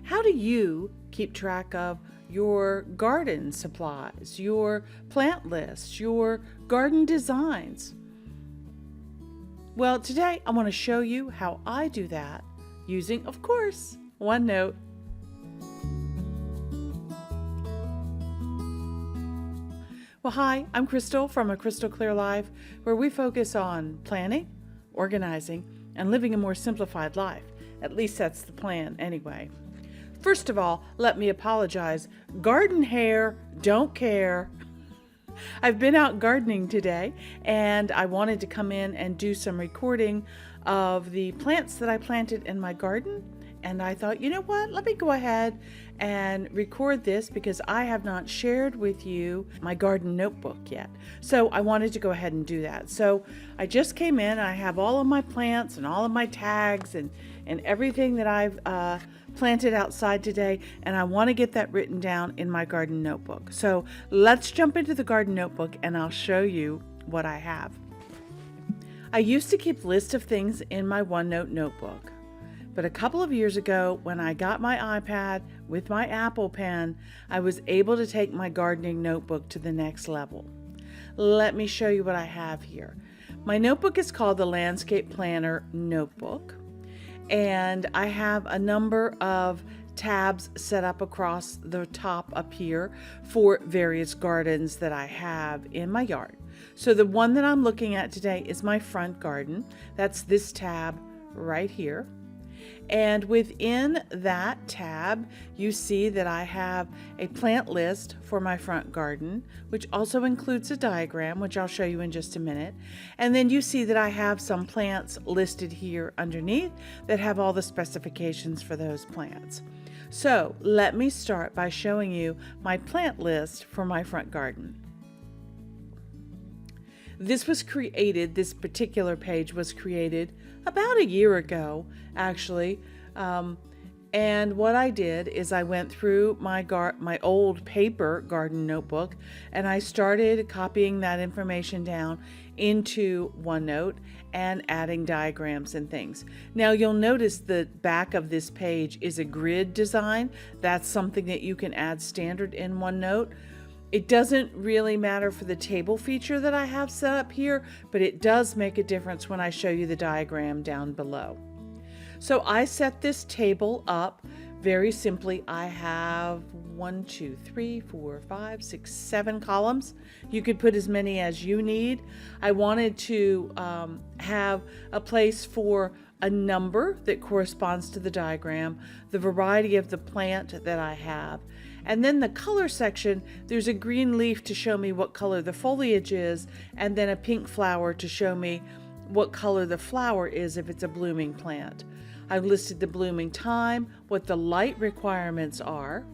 How do you keep track of your garden supplies, your plant lists, your garden designs? Well, today I want to show you how I do that using, of course, OneNote. Well, hi, I'm Crystal from A Crystal Clear Life, where we focus on planning, organizing, and living a more simplified life. At least that's the plan anyway. First of all, let me apologize. Garden hair, don't care. I've been out gardening today, and I wanted to come in and do some recording of the plants that I planted in my garden. And I thought, you know what, let me go ahead and record this because I have not shared with you my garden notebook yet. So I wanted to go ahead and do that. So I just came in, and I have all of my plants and all of my tags and everything that I've planted outside today, and I want to get that written down in my garden notebook. So let's jump into the garden notebook and I'll show you what I have. I used to keep lists of things in my OneNote notebook. But a couple of years ago, when I got my iPad with my Apple Pen, I was able to take my gardening notebook to the next level. Let me show you what I have here. My notebook is called the Landscape Planner Notebook, and I have a number of tabs set up across the top up here for various gardens that I have in my yard. So the one that I'm looking at today is my front garden. That's this tab right here. And within that tab, you see that I have a plant list for my front garden, which also includes a diagram, which I'll show you in just a minute. And then you see that I have some plants listed here underneath that have all the specifications for those plants. So let me start by showing you my plant list for my front garden. This particular page was created about a year ago, actually. And what I did is I went through my old paper garden notebook, and I started copying that information down into OneNote and adding diagrams and things. Now you'll notice the back of this page is a grid design. That's something that you can add standard in OneNote. It doesn't really matter for the table feature that I have set up here, but it does make a difference when I show you the diagram down below. So I set this table up very simply. I have 1, 2, 3, 4, 5, 6, 7 columns. You could put as many as you need. I wanted to have a place for a number that corresponds to the diagram, the variety of the plant that I have, and then the color section, there's a green leaf to show me what color the foliage is, and then a pink flower to show me what color the flower is if it's a blooming plant. I've listed the blooming time, what the light requirements are.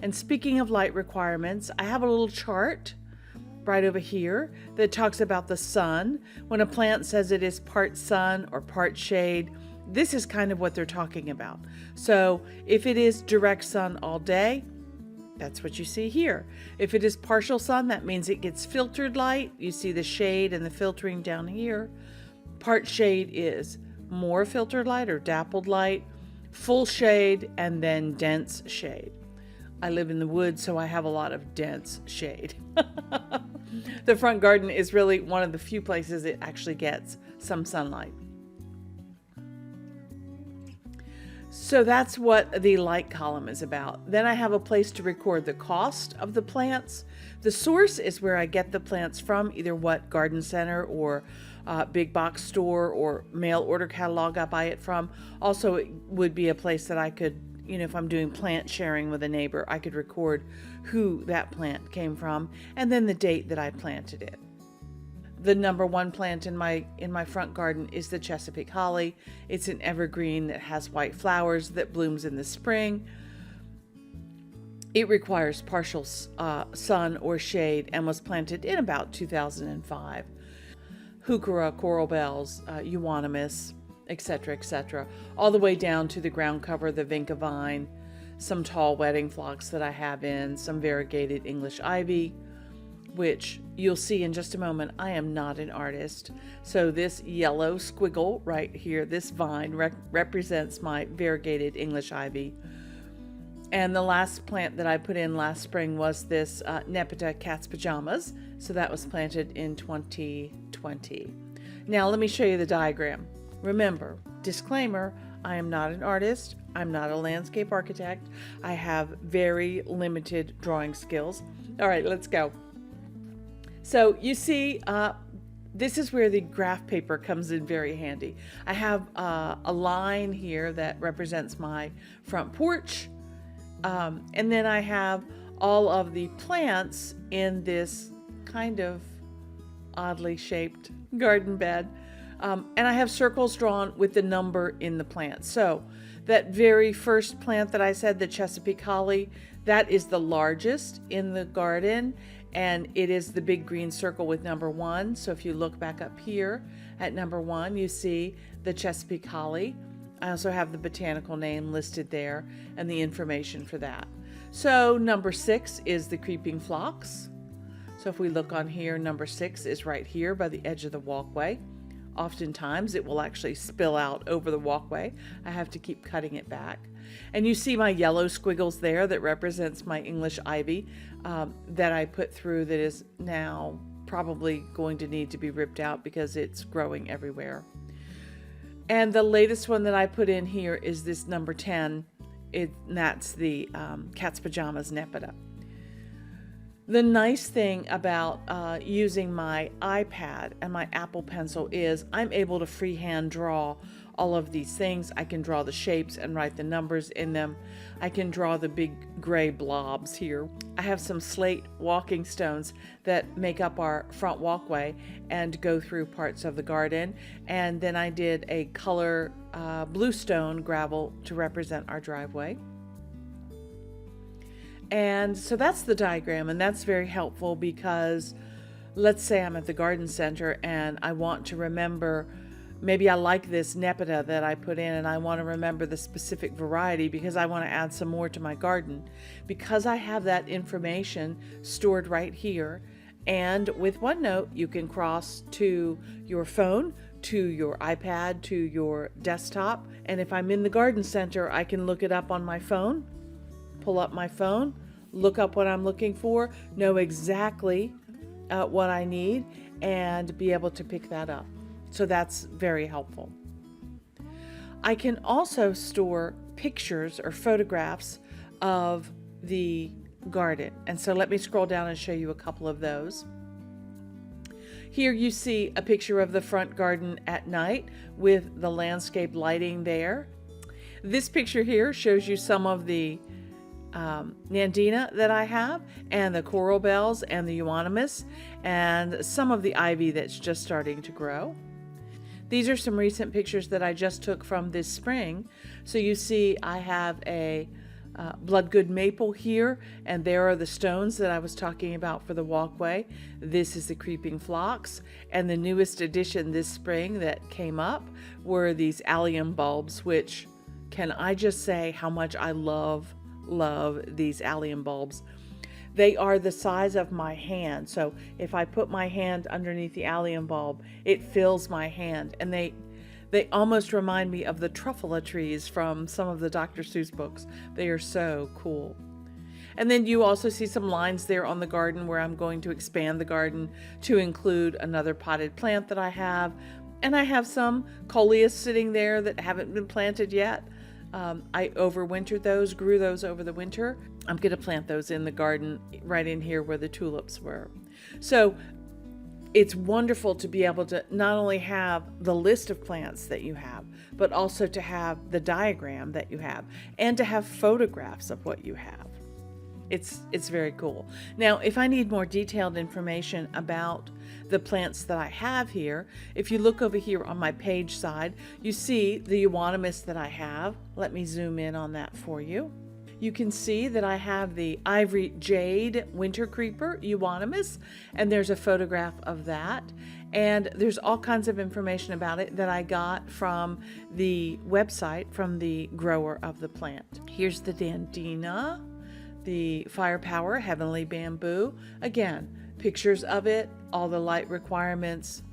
And speaking of light requirements, I have a little chart right over here that talks about the sun. When a plant says it is part sun or part shade, this is kind of what they're talking about. So if it is direct sun all day, that's what you see here. If it is partial sun, that means it gets filtered light. You see the shade and the filtering down here. Part shade is more filtered light or dappled light, full shade, and then dense shade. I live in the woods, so I have a lot of dense shade. The front garden is really one of the few places it actually gets some sunlight. So that's what the light column is about. Then I have a place to record the cost of the plants. The source is where I get the plants from, either what garden center or big box store or mail order catalog I buy it from. Also, it would be a place that I could, if I'm doing plant sharing with a neighbor, I could record who that plant came from and then the date that I planted it. The number one plant in my front garden is the Chesapeake Holly. It's an evergreen that has white flowers that blooms in the spring. It requires partial sun or shade and was planted in about 2005. Heuchera, coral bells, euonymus, etc., all the way down to the ground cover, the vinca vine, some tall wedding phlox that I have in, some variegated English ivy, which you'll see in just a moment. I am not an artist. So this yellow squiggle right here, this vine represents my variegated English ivy. And the last plant that I put in last spring was this Nepeta cat's pajamas. So that was planted in 2020. Now let me show you the diagram. Remember, disclaimer, I am not an artist. I'm not a landscape architect. I have very limited drawing skills. All right, let's go. So you see, this is where the graph paper comes in very handy. I have a line here that represents my front porch. And then I have all of the plants in this kind of oddly shaped garden bed. And I have circles drawn with the number in the plant. So that very first plant that I said, the Chesapeake Holly, that is the largest in the garden. And it is the big green circle with number 1. So if you look back up here at number 1, you see the Chesapeake Holly. I also have the botanical name listed there and the information for that. So number 6 is the creeping phlox. So if we look on here, number 6 is right here by the edge of the walkway. Oftentimes it will actually spill out over the walkway. I have to keep cutting it back. And you see my yellow squiggles there that represents my English ivy that I put through, that is now probably going to need to be ripped out because it's growing everywhere. And the latest one that I put in here is this number 10. That's the cat's pajamas Nepeta. The nice thing about using my iPad and my Apple Pencil is I'm able to freehand draw all of these things. I can draw the shapes and write the numbers in them. I can draw the big gray blobs here. I have some slate walking stones that make up our front walkway and go through parts of the garden. And then I did a color bluestone gravel to represent our driveway. And so that's the diagram, and that's very helpful because let's say I'm at the garden center and I want to remember, maybe I like this Nepeta that I put in and I want to remember the specific variety because I want to add some more to my garden. Because I have that information stored right here, and with OneNote you can cross to your phone, to your iPad, to your desktop, and if I'm in the garden center I can look it up on my phone, pull up my phone, look up what I'm looking for, know exactly what I need, and be able to pick that up. So that's very helpful. I can also store pictures or photographs of the garden. And so let me scroll down and show you a couple of those. Here you see a picture of the front garden at night with the landscape lighting there. This picture here shows you some of the Nandina that I have, and the coral bells and the euonymus, and some of the ivy that's just starting to grow. These are some recent pictures that I just took from this spring. So you see I have a bloodgood maple here, and there are the stones that I was talking about for the walkway. This is the creeping phlox, and the newest addition this spring that came up were these allium bulbs, which, can I just say how much I love these allium bulbs. They are the size of my hand. So if I put my hand underneath the allium bulb, it fills my hand. And they almost remind me of the truffula trees from some of the Dr. Seuss books. They are so cool. And then you also see some lines there on the garden where I'm going to expand the garden to include another potted plant that I have. And I have some coleus sitting there that haven't been planted yet. I overwintered those, grew those over the winter. I'm going to plant those in the garden right in here where the tulips were. So it's wonderful to be able to not only have the list of plants that you have, but also to have the diagram that you have and to have photographs of what you have. It's very cool. Now, if I need more detailed information about the plants that I have here, if you look over here on my page side, you see the euonymus that I have. Let me zoom in on that for you. You can see that I have the ivory jade winter creeper euonymus, and there's a photograph of that. And there's all kinds of information about it that I got from the website, from the grower of the plant. Here's the dandina, the firepower heavenly bamboo. Again, pictures of it, all the light requirements.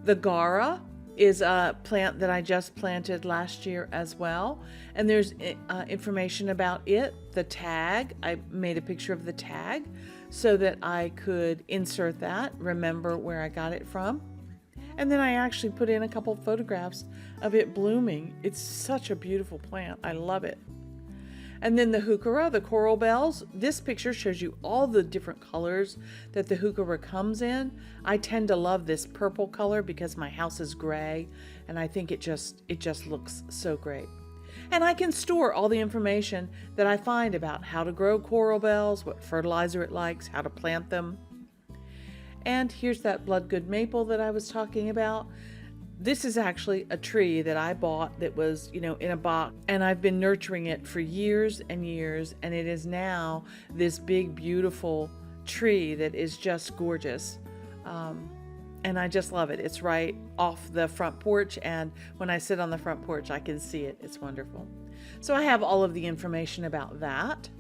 The gara is a plant that I just planted last year as well. And there's information about it, the tag. I made a picture of the tag so that I could insert that, remember where I got it from. And then I actually put in a couple photographs of it blooming. It's such a beautiful plant. I love it. And then the heuchera, the coral bells. This picture shows you all the different colors that the heuchera comes in. I tend to love this purple color because my house is gray, and I think it just looks so great. And I can store all the information that I find about how to grow coral bells, what fertilizer it likes, how to plant them. And here's that bloodgood maple that I was talking about. This is actually a tree that I bought that was, in a box, and I've been nurturing it for years and years, and it is now this big, beautiful tree that is just gorgeous. And I just love it. It's right off the front porch, and when I sit on the front porch, I can see it. It's wonderful. So I have all of the information about that.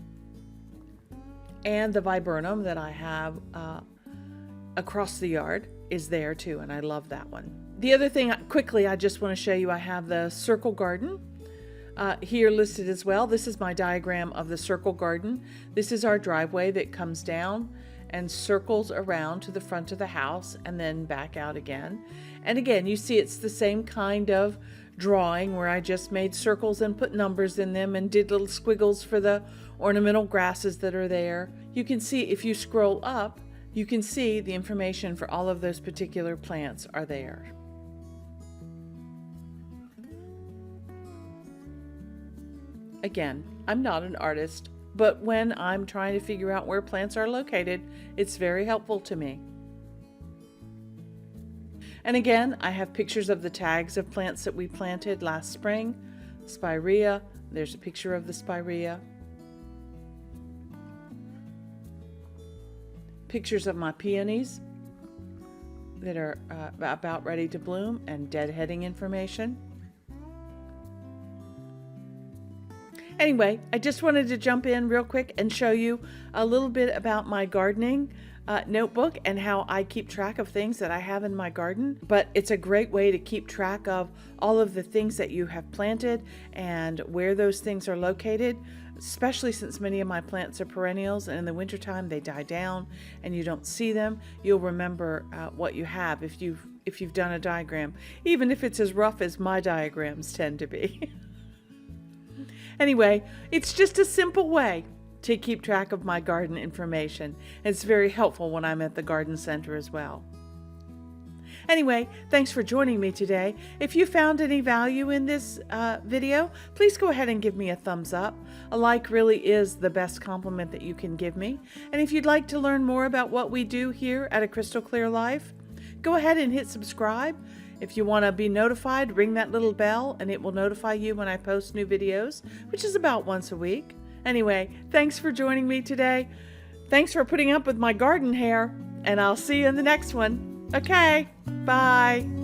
And the viburnum that I have across the yard is there too, and I love that one. The other thing, quickly, I just want to show you, I have the circle garden here listed as well. This is my diagram of the circle garden. This is our driveway that comes down and circles around to the front of the house and then back out again. And again, you see it's the same kind of drawing where I just made circles and put numbers in them and did little squiggles for the ornamental grasses that are there. You can see if you scroll up, you can see the information for all of those particular plants are there. Again, I'm not an artist, but when I'm trying to figure out where plants are located, it's very helpful to me. And again, I have pictures of the tags of plants that we planted last spring. Spirea, there's a picture of the spirea. Pictures of my peonies that are about ready to bloom, and deadheading information. Anyway, I just wanted to jump in real quick and show you a little bit about my gardening notebook and how I keep track of things that I have in my garden. But it's a great way to keep track of all of the things that you have planted and where those things are located, especially since many of my plants are perennials, and in the wintertime they die down and you don't see them. You'll remember what you have if you've done a diagram, even if it's as rough as my diagrams tend to be. Anyway, it's just a simple way to keep track of my garden information. It's very helpful when I'm at the garden center as well. Anyway, thanks for joining me today. If you found any value in this video, please go ahead and give me a thumbs up. A like really is the best compliment that you can give me. And if you'd like to learn more about what we do here at A Crystal Clear Life, go ahead and hit subscribe. If you want to be notified, ring that little bell and it will notify you when I post new videos, which is about once a week. Anyway, thanks for joining me today. Thanks for putting up with my garden hair, and I'll see you in the next one. Okay, bye.